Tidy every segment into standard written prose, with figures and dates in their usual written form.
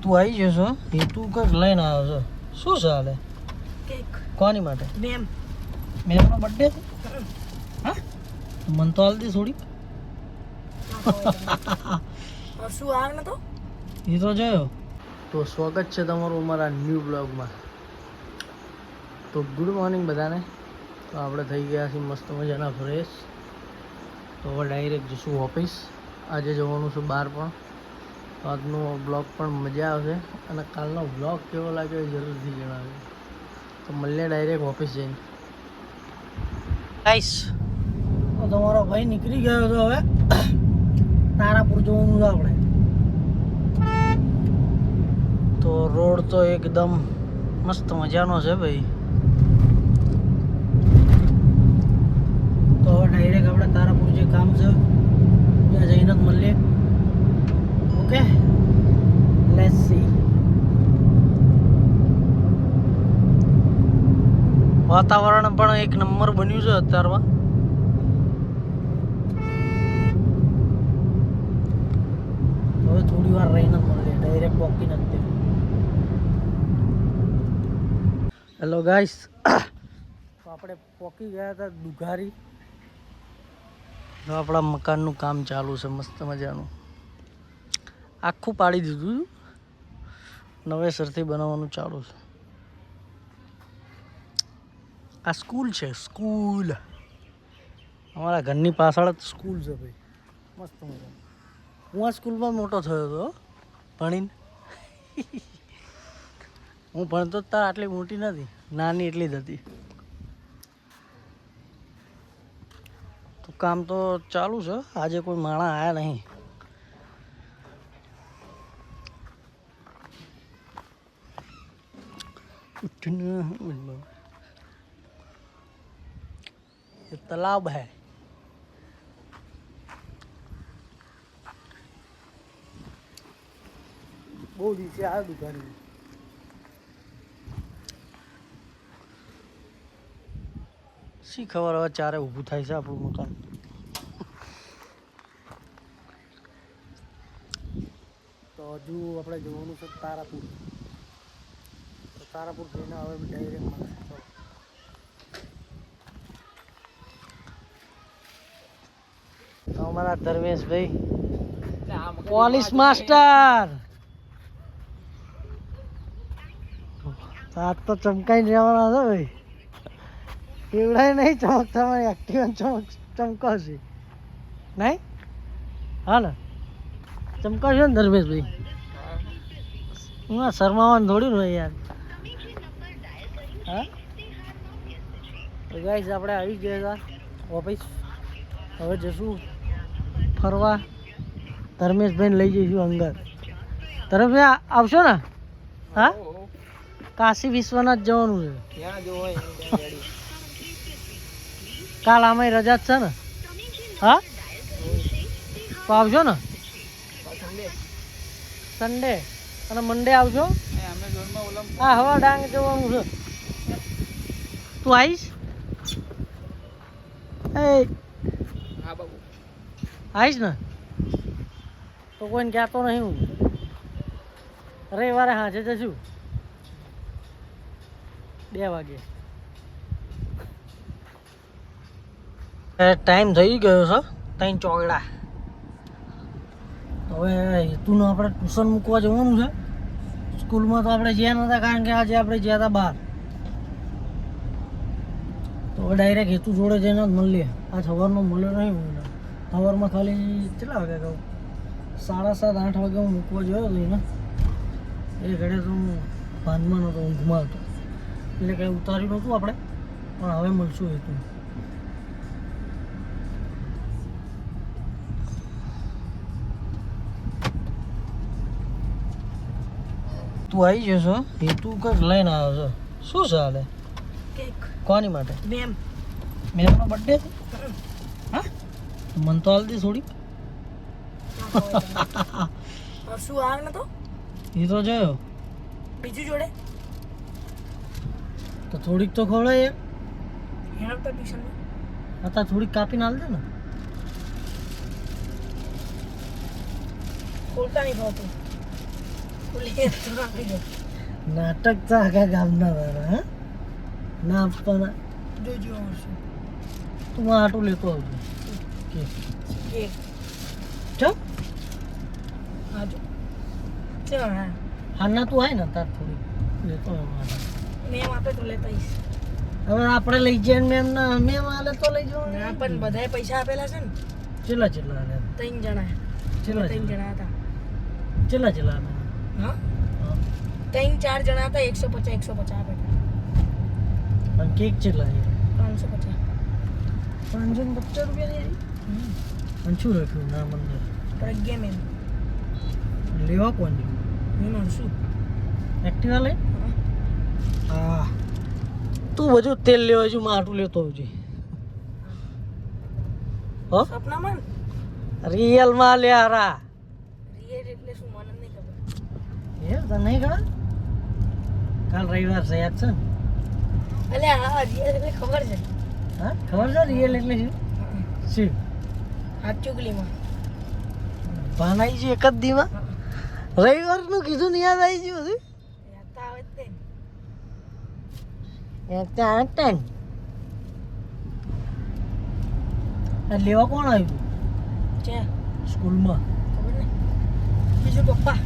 તું આવી જશો એ તું કંઈક લઈને આવ્યો છો શું છે હાલે કેક કોની માટે મેમનો બર્થડે હા મન તો હાલતી થોડી શું આવે ને તો એ તો જોયો તો સ્વાગત છે તમારું અમારા ન્યૂ બ્લોગમાં તો ગુડ મોર્નિંગ બધાને તો આપણે થઈ ગયા છીએ મસ્ત મજાના ફ્રેશ તો હવે ડાયરેક્ટ જશું ઓફિસ આજે જવાનું છે બહાર પણ આજનો બ્લોગ પણ મજા આવશે અને કાલનો બ્લોગ કેવો લાગ્યો એ જરૂરથી જણાવજો તો મળીએ ડાયરેક્ટ ઓફિસ જઈને ગાઈસ તો તમારો ભાઈ નીકળી ગયો તો હવે તારાપુર જવાનું છે આપણે તો રોડ તો એકદમ મસ્ત મજાનો છે ભાઈ તો હવે ડાયરેક્ટ આપણે તારાપુર જે કામ છે ત્યાં જઈને જ મળીએ ઓકે લેટ્સ સી વાતાવરણ પણ એક નંબર બન્યું છે અત્યારમાં હવે થોડી વાર રહીને મળીએ ડાયરેક્ટ પહોંચી નથી હેલો ગાઈસ તો આપણે પહોંચી ગયા હતા દુઘારી આપણા મકાનનું કામ ચાલુ છે મસ્ત મજાનું આખું પાડી દીધું નવેસરથી બનાવવાનું ચાલુ છે આ સ્કૂલ છે સ્કૂલ અમારા ઘરની પાછળ જ સ્કૂલ છે ભાઈ મસ્ત મજા હું આ સ્કૂલમાં મોટો થયો હતો ભણીને હું ભણતો તાર આટલી મોટી નથી નાની એટલી જ હતી તો કામ તો ચાલુ છે આજે કોઈ માણસ આવ્યા નહીં ये तालाब है બહુ દિવસે આ દુકાન શી ખબર હવે ચારે ઊભું થાય છે આપણું મકાન તો હજુ આપણે જવાનું છે તારાપુર તો તારાપુર જઈને હવે ડાયરેક્ટ મળશે તો અમારા ધર્મેશભાઈ પોલીસ માસ્ટર હાથ તો ચમકાઈ જવાના છે ભાઈ એવડાય નહીં ચમકતા મારી એક્ટિવા ચમકાશે નહીં હા ને ચમકાશે ને ધર્મેશભાઈ હું શરમાવાનું થોડું ને યાર હા તો ગાઈસ આપણે આવી ગયા હતા ઓફિસ હવે જશું ફરવા ધર્મેશભાઈને લઈ જઈશું અંદર ધર્મેશભાઈ આવશો ને હા કાશી વિશ્વનાથ જવાનું છે કાલ આમાં રજા જ છે ને હા તો આવજો ને સન્ડે અને મંડે આવજો હા હવા ડાંગ જવાનું છે તું આવીશ આવીશ ને તો કોઈને કહેતો નહીં હું રવિવારે હાજે જશું 2 વાગે ટાઈમ થઈ ગયો છે 3 ચોગડા હવે હેતુનું આપણે ટ્યુશન મૂકવા જવાનું છે સ્કૂલમાં તો આપણે જ્યાં નહોતા કારણ કે આજે આપણે જ્યાં હતા બહાર તો હવે ડાયરેક્ટ હેતુ જોડે જઈને જ મળીએ આ સવારનો મળ્યો નહીં મને સવારમાં ખાલી કેટલા વાગે કહું 7:30 8 વાગે હું મૂકવા જોયો હતો ને એ ઘડે તો હું ભાનમાં નહોતો ઊંઘમાં હતો એટલે કંઈ ઉતાર્યું નહોતું આપણે પણ હવે મળશું હેતુ તું આવી જશો એ તું કંઈક લઈને આવ્યો છો શું છે હાલે કેક કોની માટે મેમનો બર્થડે હા મન તો હાલતી થોડી શું આવે ને તો એ તો જોયો બીજું જોડે તો થોડીક તો ખવડાય એના તો ટ્યુશનમાં હતા થોડીક કાપીને હાલ દે ને ખોલતા નહીં ભાવતું લે તો આપી દો. નાટક તો આખા ગામના વાળા હા ના આપવાના જોજો આવશું. તું આટું લેતો આવજો કે એક ચમ આજુ ચલ હા હાના તું આય ને તાર થોડી લેતો આવ્યો મેમ આપે તો લેતા આવીશ. હવે આપણે લઈ જઈએ મેમ ના મેમ આલે તો લઈ જવાનું ના પણ બધાએ પૈસા આપેલા છે ને ચેલા ચેલા આલે 3 જણા ચેલા 3 જણા હતા. ચેલા આલે હા 3-4 જણા હતા. 150 આપેલા. અને કેક ચેલા છે 350. 550 રૂપિયા ની અને શું લખ્યું નામ અંદર પ્રજ્ઞા મેમ લેવા કોણ મેમ શું એક્ટિવા લઈ હા તું બધું તેલ લેવા છું માટું લેતો આવજે હો સપનામાં રિયલ માં લે આરા રિયલ એટલે શું મને નહીં ખબર. એ તને નહીં ખબર કાલ રવિવાર છે યાદ છે ને અલ્યા હા રિયલ એટલે ખબર છે. હા ખબર છે રિયલ એટલે શું શું હાથ ચુગલીમાં ભાનાઈ છે એક જ દીમાં રવિવારનું કીધું ને યાદ આવી ગયું હતું યાદ તો આવે જ તે. લેવા કોણ આવ્યું છે સ્કૂલમાં ખબર ને બીજું પપ્પા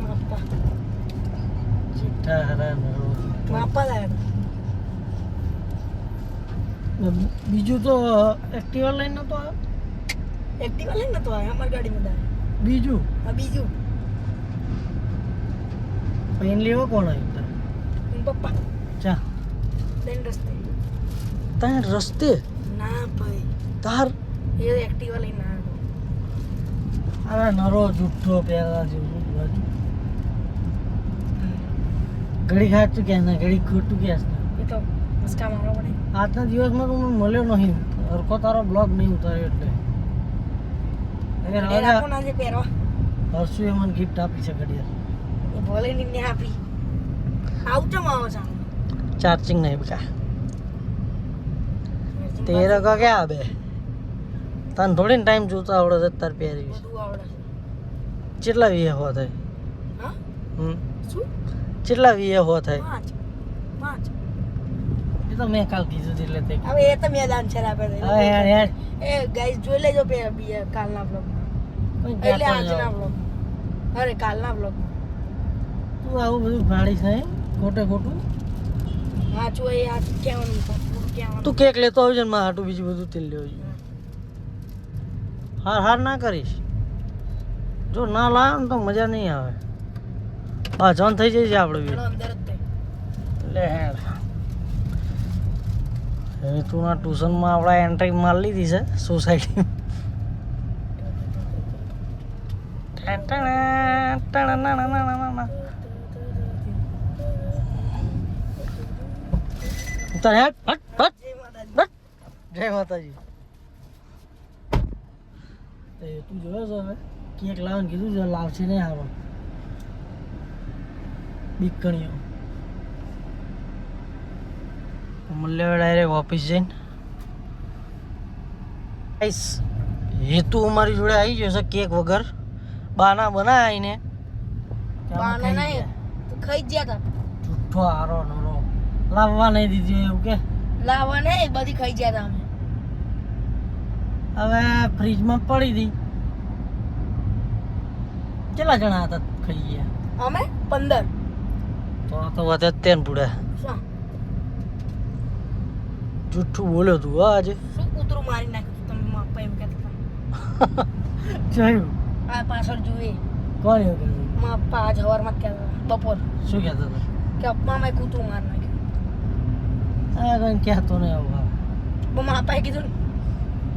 માપા ચિઠ્ઠા હરા નરો માપા લાવ્યા બીજું તો એક્ટિવા લઈને નતો આવ્યો એક્ટિવા લઈને નતો આવ્યો અમારી ગાડીમાં દાવ. બીજું આ બીજું પેન લેવા કોણ આવ્યું તારે એમ પપ્પા ચા લઈને રસ્તે. તાર રસ્તે ના ભાઈ તાર એ એક્ટિવા લઈને આવ્યો. અરે નરો જુઠ્ઠો પહેલા જેવું બાજુ ઘડી ખાતું કે ના ઘડી ખોટું કે એ તો મસ્કા મારવા પડે. આજના દિવસમાં તો મને મળ્યો નહીં હરખો તારો બ્લોગ નહીં ઉતાર્યો એટલે એ રાખો ના જે પહેરવા હર્ષુ એ મને ગિફ્ટ આપી છે ઘડિયાળ એ ભલે ને આપી આવું ચમ આવો ચાલો ચાર્જિંગ નહીં બેટા તેરા કા ક્યાં બે તને થોડી ટાઈમ જોતા આવડે છે તાર પહેરી બધું આવડે છે. કેટલા વીએ હો થાય હા હમ શું કેટલા વીએ હો થાય 5 એ તો મેં કાલ કીધું હતું એટલે તે હવે એ તો મેદાન છે આપે છે. હા યાર યાર એ ગાઈસ જોઈ લેજો કાલના બ્લોગમાં કોઈ એટલે કહેતો આજના જાઓ. બ્લોગમાં અરે કાલના બ્લોગમાં તું આવું બધું ભાડીશ નહીં ખોટે ખોટું વાંચો એ આ કહેવાનું પૂરું કહેવાનું. તું કેક લેતો આવજે ને મારા હાટું બીજું બધું તેલ લેવું જોઈએ હાર હાર ના કરીશ જો ના લાવે ને તો મજા નહીં આવે હા જોન થઈ જાય છે આપણે બી ચલો અંદર જ તે. લે હવે તું ના ટ્યુશનમાં આપણે એન્ટ્રી મારી લીધી છે સોસાયટી ઉતાર હેડ હટ હટ જય માતાજી. જય માતાજી તે તું જોયો છો હવે કેક લાવવાનું કીધું છે લાવશે નહીં હારો બીકણીઓ મળે ડાયરેક્ટ ઓફિસ જઈને આઈસ હેતુ અમારી જોડે આવી ગયો છે કેક વગર બાના બનાવીને બાને નહીં તો ખાઈ જ ગયા તા. જુઠ્ઠો હારો નરો લાવવા નહીં દીધી એવું કે લાવવા ને બધી ખાઈ ગયા તા અમે. હવે ફ્રીજમાં પડી હતી કેટલા જણા હતા ખાઈ ગયા અમે 15 તો વધે તેન પૂડા શું જુઠ્ઠું બોલ્યો તું હા આજે શું કૂતરું મારી નાખ્યું તું તમે માપા એમ કહેતા હતા. જોયું આ પાછળ જોઈએ કોણ એવું કહેતું માપા આજ હવારમાં જ કહેતા હતા બપોર શું કહેતો હતો કે અપ્પામાં કૂતરું મારી નાખ્યું. હા કંઈ કહેતો નહીં આવું હા પણ માપાએ કીધું ને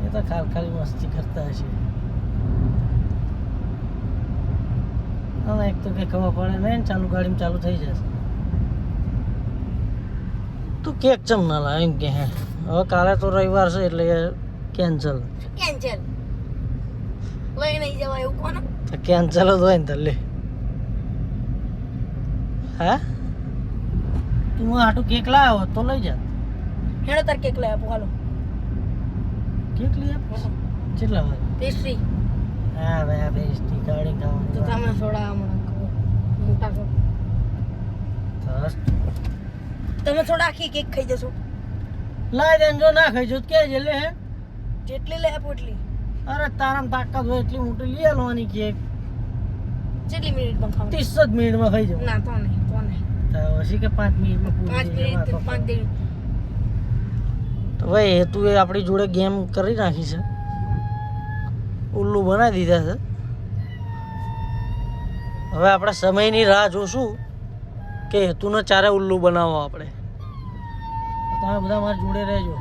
એ તો ખાલી મસ્તી કરતા હશે હવે એક તો કંઈ ખબર પડે નહીં ને ચાલુ ગાડીમાં ચાલુ થઈ જશે તું કેક ચમ ના લાવ એમ કે હે હવે કાલે તો રવિવાર છે એટલે કેન્સલ કેન્સલ લઈ નહીં જવાય એવું કોને તો કેન્સલ જ હોય ને તો લે હા તું આટલું કેક લાવ્યો તો લઈ જા હેડો તાર કેક લઈ આપો હાલો કેક લઈ આપ કેટલા વાર પેસ્ટ્રી હા ભાઈ આ બેસ્ટી ગાડી તો ખાવાની તમે થોડા હમણાં કહો મોટા કહો સરસ તમે થોડા આખી કેક ખાઈ જશો લાય દેન જો ના ખાઈ જો તો કે જે લે હે જેટલી લે પોટલી અરે તારામ તાકાત હોય એટલી મોટી લઈ આલવાની કેક કેટલી મિનિટમાં ખાવ 30 જ મિનિટમાં ખાઈ જાવ ના તો નહીં તો હજી કે 5 મિનિટમાં પૂરી 5 થઈ જાય મિનિટ 5 મિનિટ તો ભાઈ હેતુ એ આપણી જોડે ગેમ કરી નાખી છે ઉલ્લુ બનાવી દીધા છે હવે આપણે સમયની રાહ જોશું કે હેતુને ચારે ઉલ્લુ બનાવો આપણે તમે બધા મારી જોડે રહેજો